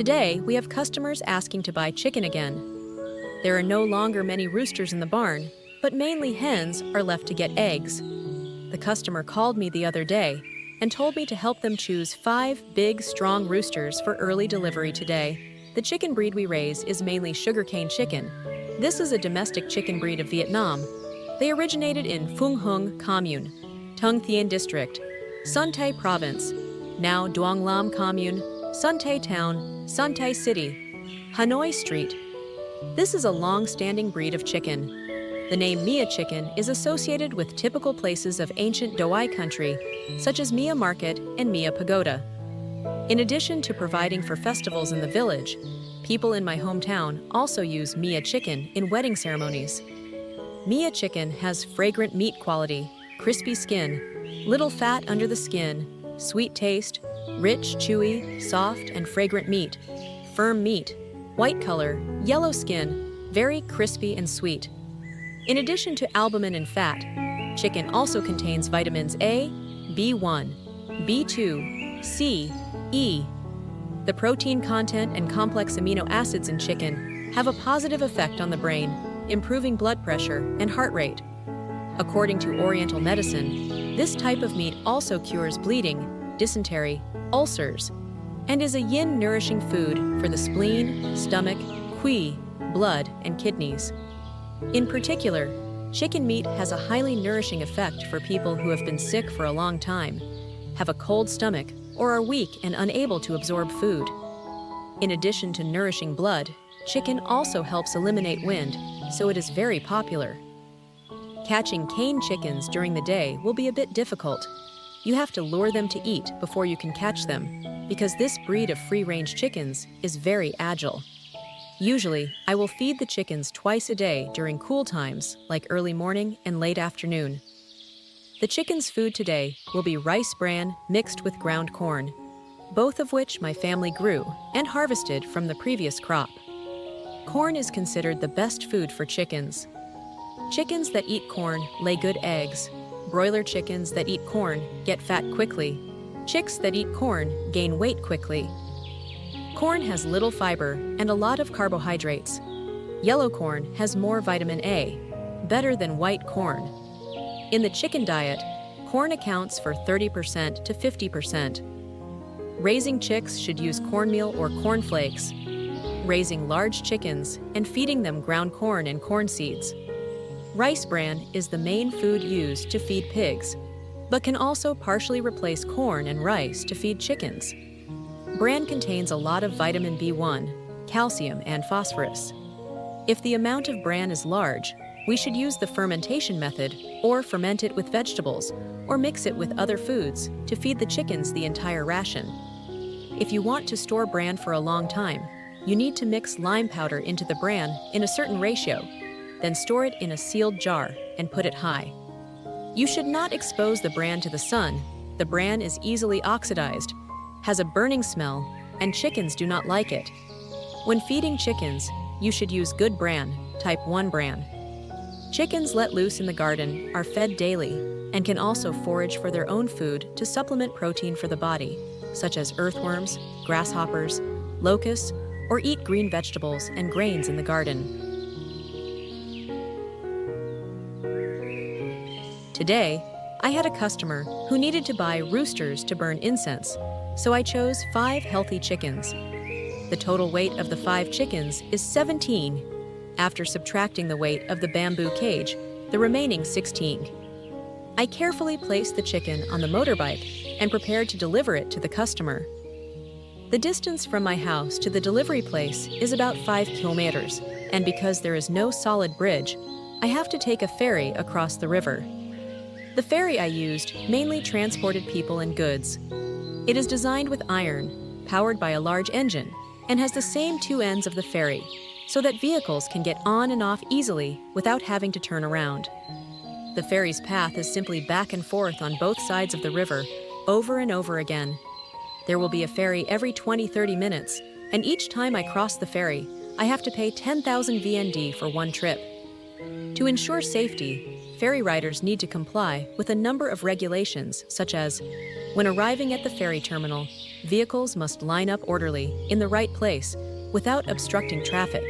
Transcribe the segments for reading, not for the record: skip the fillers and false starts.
Today, we have customers asking to buy chicken again. There are no longer many roosters in the barn, but mainly hens are left to get eggs. The customer called me the other day and told me to help them choose 5 big, strong roosters for early delivery today. The chicken breed we raise is mainly sugarcane chicken. This is a domestic chicken breed of Vietnam. They originated in Phung Hung Commune, Tung Thien District, Son Tay Province, now Duong Lam Commune, Son Tay Town, Son Tay City, Hanoi Street. This is a long-standing breed of chicken. The name Mia chicken is associated with typical places of ancient Doi country, such as Mia Market and Mia Pagoda. In addition to providing for festivals in the village, people in my hometown also use Mia chicken in wedding ceremonies. Mia chicken has fragrant meat quality, crispy skin, little fat under the skin, sweet taste, rich, chewy, soft, and fragrant meat, firm meat, white color, yellow skin, very crispy and sweet. In addition to albumin and fat, chicken also contains vitamins A, B1, B2, C, E. The protein content and complex amino acids in chicken have a positive effect on the brain, improving blood pressure and heart rate. According to Oriental medicine, this type of meat also cures bleeding, dysentery, ulcers, and is a yin-nourishing food for the spleen, stomach, qi, blood, and kidneys. In particular, chicken meat has a highly nourishing effect for people who have been sick for a long time, have a cold stomach, or are weak and unable to absorb food. In addition to nourishing blood, chicken also helps eliminate wind, so it is very popular. Catching cane chickens during the day will be a bit difficult. You have to lure them to eat before you can catch them, because this breed of free-range chickens is very agile. Usually, I will feed the chickens twice a day during cool times, like early morning and late afternoon. The chickens' food today will be rice bran mixed with ground corn, both of which my family grew and harvested from the previous crop. Corn is considered the best food for chickens. Chickens that eat corn lay good eggs. Broiler chickens that eat corn get fat quickly. Chicks that eat corn gain weight quickly. Corn has little fiber and a lot of carbohydrates. Yellow corn has more vitamin A, better than white corn. In the chicken diet, corn accounts for 30% to 50%. Raising chicks should use cornmeal or cornflakes. Raising large chickens and feeding them ground corn and corn seeds. Rice bran is the main food used to feed pigs, but can also partially replace corn and rice to feed chickens. Bran contains a lot of vitamin B1, calcium, and phosphorus. If the amount of bran is large, we should use the fermentation method or ferment it with vegetables or mix it with other foods to feed the chickens the entire ration. If you want to store bran for a long time, you need to mix lime powder into the bran in a certain ratio, then store it in a sealed jar and put it high. You should not expose the bran to the sun. The bran is easily oxidized, has a burning smell, and chickens do not like it. When feeding chickens, you should use good bran, type 1 bran. Chickens let loose in the garden are fed daily and can also forage for their own food to supplement protein for the body, such as earthworms, grasshoppers, locusts, or eat green vegetables and grains in the garden. Today, I had a customer who needed to buy roosters to burn incense, so I chose 5 healthy chickens. The total weight of the 5 chickens is 17. After subtracting the weight of the bamboo cage, the remaining 16. I carefully placed the chicken on the motorbike and prepared to deliver it to the customer. The distance from my house to the delivery place is about 5 kilometers, and because there is no solid bridge, I have to take a ferry across the river. The ferry I used mainly transported people and goods. It is designed with iron, powered by a large engine, and has the same 2 ends of the ferry, so that vehicles can get on and off easily without having to turn around. The ferry's path is simply back and forth on both sides of the river, over and over again. There will be a ferry every 20-30 minutes, and each time I cross the ferry, I have to pay 10,000 VND for one trip. To ensure safety, ferry riders need to comply with a number of regulations, such as when arriving at the ferry terminal, vehicles must line up orderly in the right place without obstructing traffic.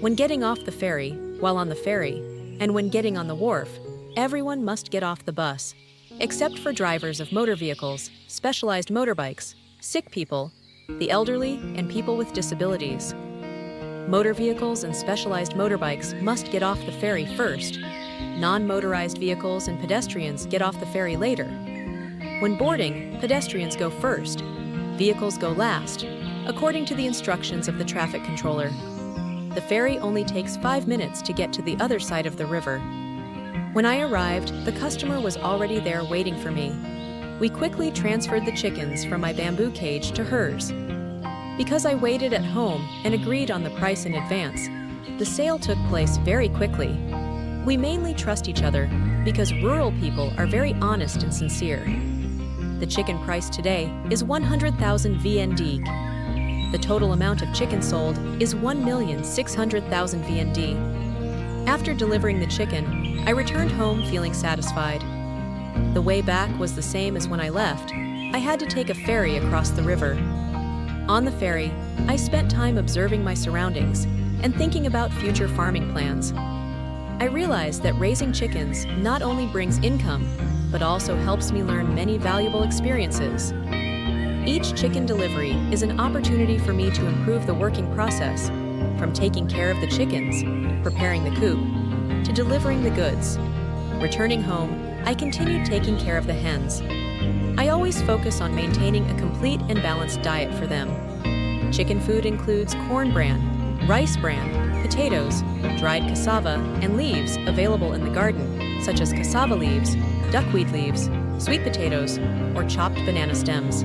When getting off the ferry, while on the ferry, and when getting on the wharf, everyone must get off the bus, except for drivers of motor vehicles, specialized motorbikes, sick people, the elderly, and people with disabilities. Motor vehicles and specialized motorbikes must get off the ferry first. Non-motorized vehicles and pedestrians get off the ferry later. When boarding, pedestrians go first. Vehicles go last, according to the instructions of the traffic controller. The ferry only takes 5 minutes to get to the other side of the river. When I arrived, the customer was already there waiting for me. We quickly transferred the chickens from my bamboo cage to hers. Because I waited at home and agreed on the price in advance, the sale took place very quickly. We mainly trust each other because rural people are very honest and sincere. The chicken price today is 100,000 VND. The total amount of chicken sold is 1,600,000 VND. After delivering the chicken, I returned home feeling satisfied. The way back was the same as when I left. I had to take a ferry across the river. On the ferry, I spent time observing my surroundings and thinking about future farming plans. I realized that raising chickens not only brings income, but also helps me learn many valuable experiences. Each chicken delivery is an opportunity for me to improve the working process, from taking care of the chickens, preparing the coop, to delivering the goods. Returning home, I continued taking care of the hens. I always focus on maintaining a complete and balanced diet for them. Chicken food includes corn bran, rice bran, potatoes, dried cassava, and leaves available in the garden, such as cassava leaves, duckweed leaves, sweet potatoes, or chopped banana stems.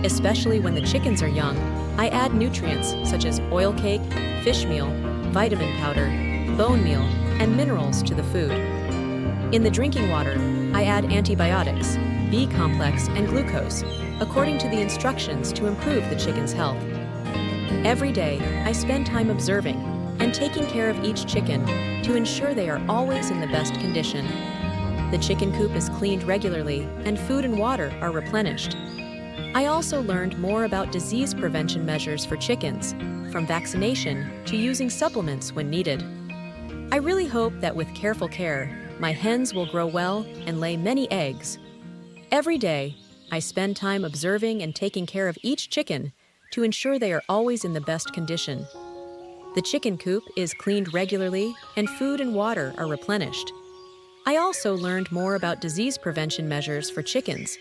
Especially when the chickens are young, I add nutrients such as oil cake, fish meal, vitamin powder, bone meal, and minerals to the food. In the drinking water, I add antibiotics, B complex, and glucose, according to the instructions to improve the chicken's health. Every day, I spend time observing and taking care of each chicken to ensure they are always in the best condition. The chicken coop is cleaned regularly and food and water are replenished. I also learned more about disease prevention measures for chickens, from vaccination to using supplements when needed. I really hope that with careful care, my hens will grow well and lay many eggs. Every day, I spend time observing and taking care of each chicken to ensure they are always in the best condition. The chicken coop is cleaned regularly and food and water are replenished. I also learned more about disease prevention measures for chickens,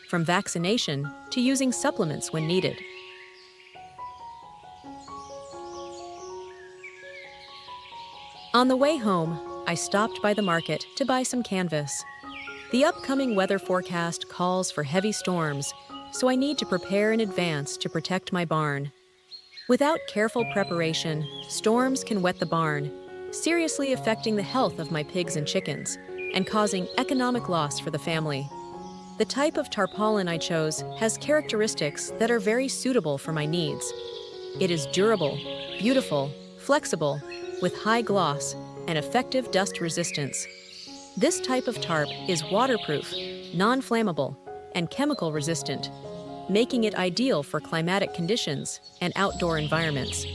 from vaccination to using supplements when needed. On the way home, I stopped by the market to buy some canvas. The upcoming weather forecast calls for heavy storms, so I need to prepare in advance to protect my barn. Without careful preparation, storms can wet the barn, seriously affecting the health of my pigs and chickens, and causing economic loss for the family. The type of tarpaulin I chose has characteristics that are very suitable for my needs. It is durable, beautiful, flexible, with high gloss, and effective dust resistance. This type of tarp is waterproof, non-flammable, and chemical resistant, making it ideal for climatic conditions and outdoor environments.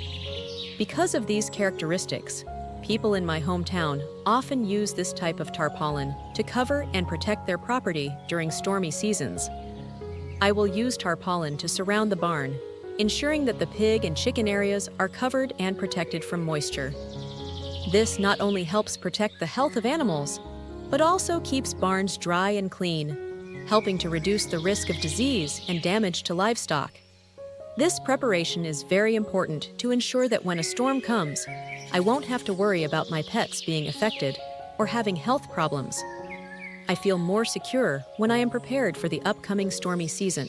Because of these characteristics, people in my hometown often use this type of tarpaulin to cover and protect their property during stormy seasons. I will use tarpaulin to surround the barn, ensuring that the pig and chicken areas are covered and protected from moisture. This not only helps protect the health of animals, but also keeps barns dry and clean, helping to reduce the risk of disease and damage to livestock. This preparation is very important to ensure that when a storm comes, I won't have to worry about my pets being affected or having health problems. I feel more secure when I am prepared for the upcoming stormy season.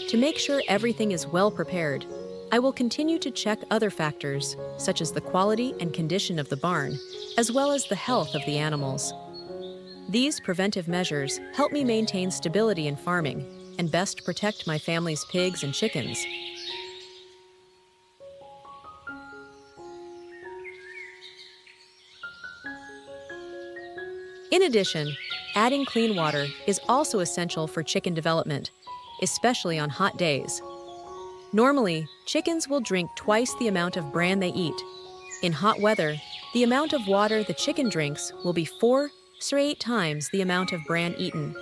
To make sure everything is well prepared, I will continue to check other factors, such as the quality and condition of the barn, as well as the health of the animals. These preventive measures help me maintain stability in farming and best protect my family's pigs and chickens. In addition, adding clean water is also essential for chicken development, especially on hot days. Normally, chickens will drink twice the amount of bran they eat. In hot weather, the amount of water the chicken drinks will be 4 to 8 times the amount of bran eaten.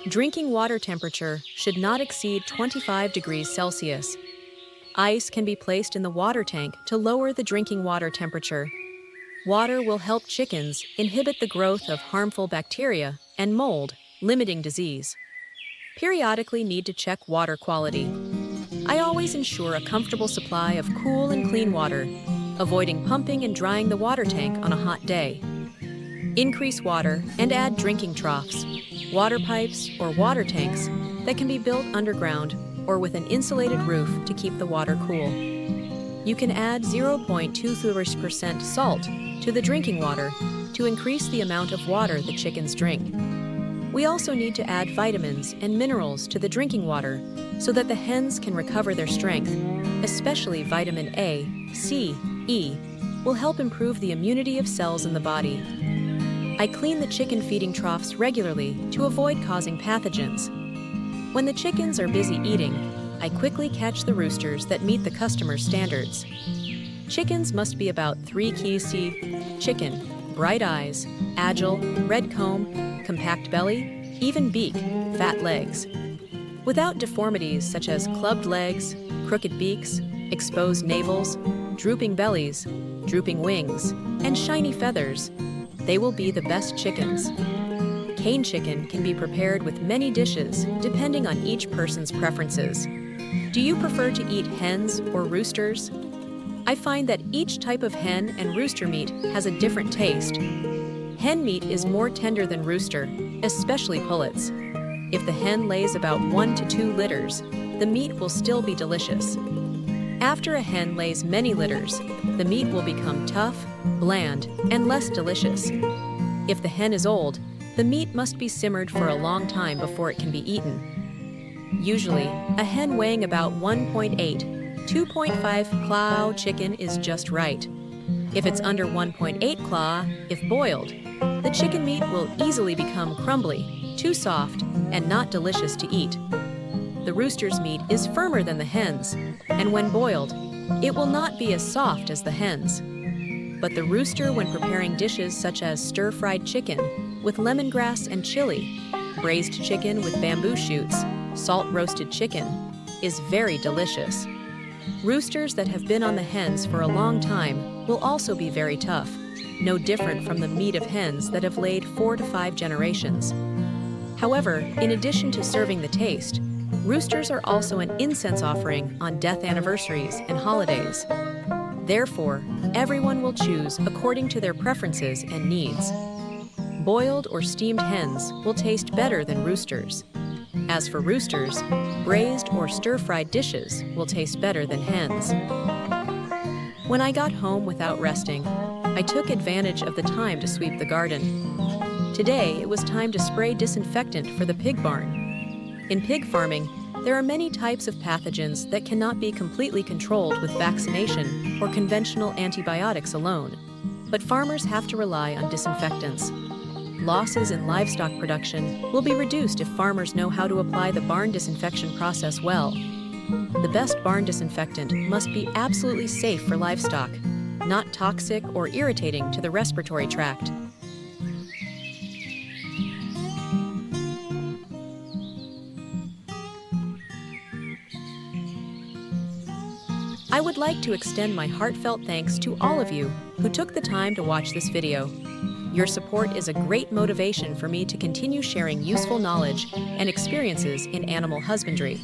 Drinking water temperature should not exceed 25 degrees Celsius. Ice can be placed in the water tank to lower the drinking water temperature. Water will help chickens inhibit the growth of harmful bacteria and mold, limiting disease. Periodically need to check water quality. I always ensure a comfortable supply of cool and clean water, avoiding pumping and drying the water tank on a hot day. Increase water and add drinking troughs, water pipes, or water tanks that can be built underground or with an insulated roof to keep the water cool. You can add 0.2% salt to the drinking water to increase the amount of water the chickens drink. We also need to add vitamins and minerals to the drinking water so that the hens can recover their strength, especially vitamin A, C, E, will help improve the immunity of cells in the body. I clean the chicken feeding troughs regularly to avoid causing pathogens. When the chickens are busy eating, I quickly catch the roosters that meet the customer's standards. Chickens must be about 3 kg chicken, bright eyes, agile, red comb, compact belly, even beak, fat legs. Without deformities such as clubbed legs, crooked beaks, exposed navels, drooping bellies, drooping wings, and shiny feathers, they will be the best chickens. Cane chicken can be prepared with many dishes depending on each person's preferences. Do you prefer to eat hens or roosters? I find that each type of hen and rooster meat has a different taste. Hen meat is more tender than rooster, especially pullets. If the hen lays about 1 to 2 litters, the meat will still be delicious. After a hen lays many litters, the meat will become tough, bland, and less delicious. If the hen is old, the meat must be simmered for a long time before it can be eaten. Usually, a hen weighing about 1.8 2.5 claw chicken is just right. If it's under 1.8 claw, if boiled, the chicken meat will easily become crumbly, too soft, and not delicious to eat. The rooster's meat is firmer than the hen's, and when boiled, it will not be as soft as the hen's. But the rooster, when preparing dishes such as stir-fried chicken with lemongrass and chili, braised chicken with bamboo shoots, salt-roasted chicken, is very delicious. Roosters that have been on the hens for a long time will also be very tough, no different from the meat of hens that have laid 4 to 5 generations. However, in addition to serving the taste, roosters are also an incense offering on death anniversaries and holidays. Therefore, everyone will choose according to their preferences and needs. Boiled or steamed hens will taste better than roosters. As for roosters, braised or stir-fried dishes will taste better than hens. When I got home without resting, I took advantage of the time to sweep the garden. Today, it was time to spray disinfectant for the pig barn. In pig farming, there are many types of pathogens that cannot be completely controlled with vaccination or conventional antibiotics alone, but farmers have to rely on disinfectants. Losses in livestock production will be reduced if farmers know how to apply the barn disinfection process well. The best barn disinfectant must be absolutely safe for livestock, not toxic or irritating to the respiratory tract. I would like to extend my heartfelt thanks to all of you who took the time to watch this video. Your support is a great motivation for me to continue sharing useful knowledge and experiences in animal husbandry.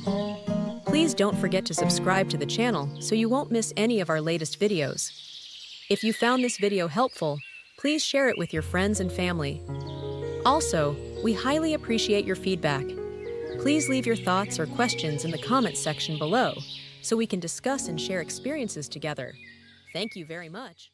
Please don't forget to subscribe to the channel so you won't miss any of our latest videos. If you found this video helpful, please share it with your friends and family. Also, we highly appreciate your feedback. Please leave your thoughts or questions in the comments section below so we can discuss and share experiences together. Thank you very much.